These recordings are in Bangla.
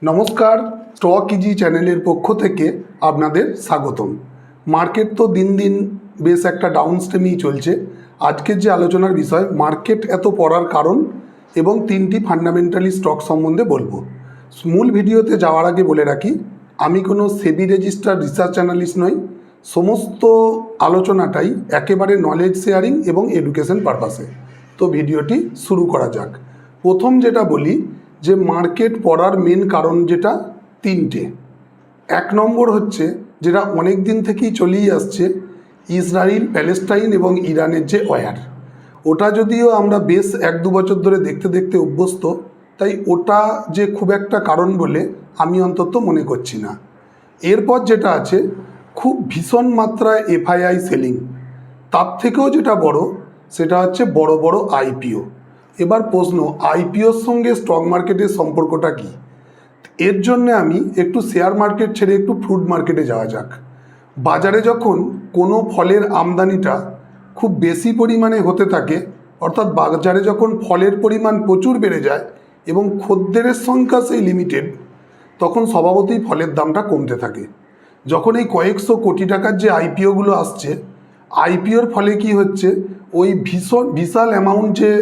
নমস্কার, স্টক ইজি চ্যানেলের পক্ষ থেকে আপনাদের স্বাগতম। মার্কেট তো দিন দিন বেশ একটা ডাউন স্টেমেই চলছে। আজকের যে আলোচনার বিষয়, মার্কেট এত পড়ার কারণ এবং 3টি ফান্ডামেন্টালি স্টক সম্বন্ধে বলবো। মূল ভিডিওতে যাওয়ার আগে বলে রাখি, আমি কোনো সেবি রেজিস্টার্ড রিসার্চ অ্যানালিস্ট নই। সমস্ত আলোচনাটাই একেবারে নলেজ শেয়ারিং এবং এডুকেশন পারপাসে। তো ভিডিওটি শুরু করা যাক। প্রথম যেটা বলি যে মার্কেট পড়ার মেন কারণ যেটা 3টে। 1 নম্বর হচ্ছে যেটা অনেক দিন থেকেই চলেই আসছে, ইসরায়েল, প্যালেস্টাইন এবং ইরানের যে ওয়ার। ওটা যদিও আমরা বেশ 1-2 বছর ধরে দেখতে দেখতে অভ্যস্ত, তাই ওটা যে খুব একটা কারণ বলে আমি অন্তত মনে করছি না। এরপর যেটা আছে, খুব ভীষণ মাত্রায় এফআইআই সেলিং। তার থেকেও যেটা বড় সেটা হচ্ছে বড় বড় আইপিও। এবার প্রশ্ন, আইপিওর সঙ্গে স্টক মার্কেটের সম্পর্কটা কি? এর জন্য আমি একটু শেয়ার মার্কেট ছেড়ে একটু ফ্রুট মার্কেটে যাওয়া যাক। বাজারে যখন কোনো ফলের আমদানিটা খুব বেশি পরিমাণে হতে থাকে, অর্থাৎ বাজারে যখন ফলের পরিমাণ প্রচুর বেড়ে যায় এবং খদ্দেরের সংখ্যা সেই লিমিটেড, তখন স্বভাবতই ফলের দামটা কমতে থাকে। যখন এই কয়েকশো কোটি টাকার যে আইপিওগুলো আসছে, আইপিওর ফলে কি হচ্ছে, ওই বিশাল অ্যামাউন্ট যে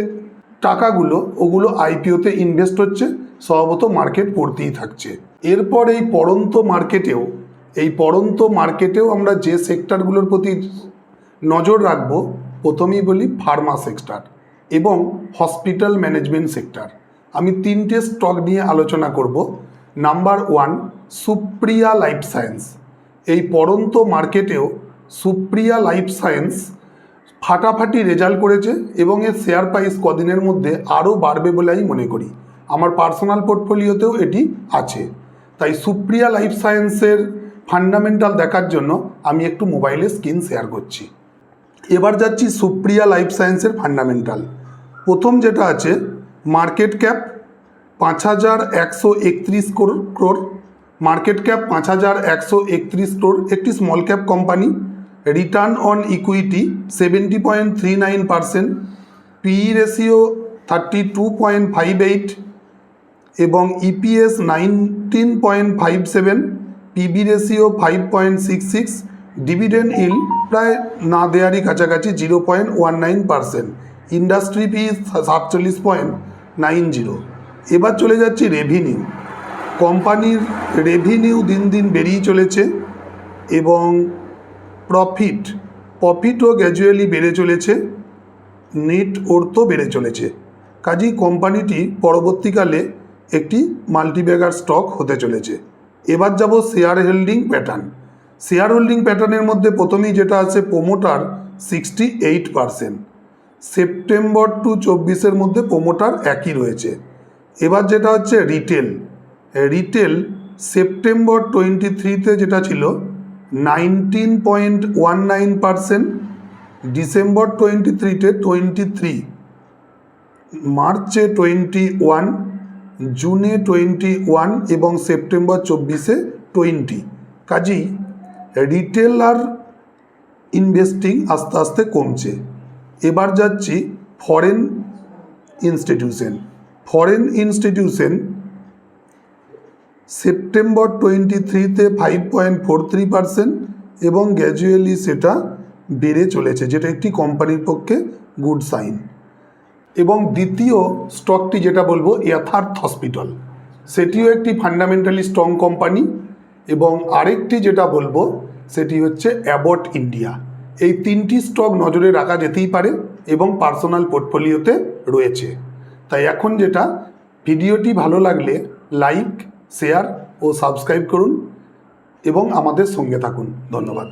টাকাগুলো ওগুলো আইপিওতে ইনভেস্ট হচ্ছে, স্বভাবত মার্কেট পড়তেই থাকছে। এরপর এই পড়ন্ত মার্কেটেও আমরা যে সেক্টরগুলোর প্রতি নজর রাখবো, প্রথমেই বলি ফার্মা সেক্টর এবং হসপিটাল ম্যানেজমেন্ট সেক্টর। আমি 3টে স্টক নিয়ে আলোচনা করব। Number 1, Supriya life science. এই পড়ন্ত মার্কেটেও সুপ্রিয়া লাইফ সায়েন্স ফাটাফাটি রেজাল্ট করেছে এবং এর শেয়ার প্রাইস কদিনের মধ্যে আরও বাড়বে বলে আমি মনে করি। আমার পার্সোনাল পোর্টফোলিওতেও এটি আছে। তাই সুপ্রিয়া লাইফ সায়েন্সের ফান্ডামেন্টাল দেখার জন্য আমি একটু মোবাইলে স্ক্রিন শেয়ার করছি। এবার যাচ্ছি সুপ্রিয়া লাইফ সায়েন্সের ফান্ডামেন্টাল। প্রথম যেটা আছে, market cap 5,131 crore। Market cap 5,131 crore, একটি small cap company. Return on equity 70.39%, PE ratio 32.58 এবং EPS 19.57, PB ratio 5.66, dividend yield প্রায় না দেয়ারই কাছাকাছি 0.19%, ইন্ডাস্ট্রি পি 47.90। এবার চলে যাচ্ছি রেভিনিউ। কোম্পানির রেভিনিউ দিন দিন বেড়েই চলেছে এবং প্রফিটও গ্র্যাজুয়ালি বেড়ে চলেছে, নেট ওর্থও বেড়ে চলেছে। কাজেই কোম্পানিটি পরবর্তীকালে একটি মাল্টিব্যাগার স্টক হতে চলেছে। এবার যাব share holding pattern. Share holding প্যাটার্নের মধ্যে প্রথমেই যেটা আছে, প্রোমোটার 68%। সেপ্টেম্বর টু 24-এর মধ্যে প্রোমোটার একই রয়েছে। এবার যেটা হচ্ছে রিটেল সেপ্টেম্বর 23-তে যেটা ছিল 19.19%, ডিসেম্বর 23-তে 23, মার্চে 21, জুনে 21 এবং সেপ্টেম্বর 24-এ 20। কাজেই রিটেল আর ইনভেস্টিং আস্তে আস্তে কমছে। এবার যাচ্ছি ফরেন ইনস্টিটিউশন সেপ্টেম্বর 23-তে 5.43% এবং গ্র্যাজুয়ালি সেটা বেড়ে চলেছে, যেটা একটি কোম্পানির পক্ষে গুড সাইন। এবং দ্বিতীয় স্টকটি যেটা বলবো, ইয়াথার্থ হসপিটাল, সেটিও একটি ফান্ডামেন্টালি স্ট্রং কোম্পানি। এবং আরেকটি যেটা বলবো সেটি হচ্ছে অ্যাবট ইন্ডিয়া। এই 3টি স্টক নজরে রাখা যেতেই পারে এবং পার্সোনাল পোর্টফোলিওতে রয়েছে। তাই এখন যেটা, ভিডিওটি ভালো লাগলে লাইক, শেয়ার ও সাবস্ক্রাইব করুন এবং আমাদের সঙ্গে থাকুন। ধন্যবাদ।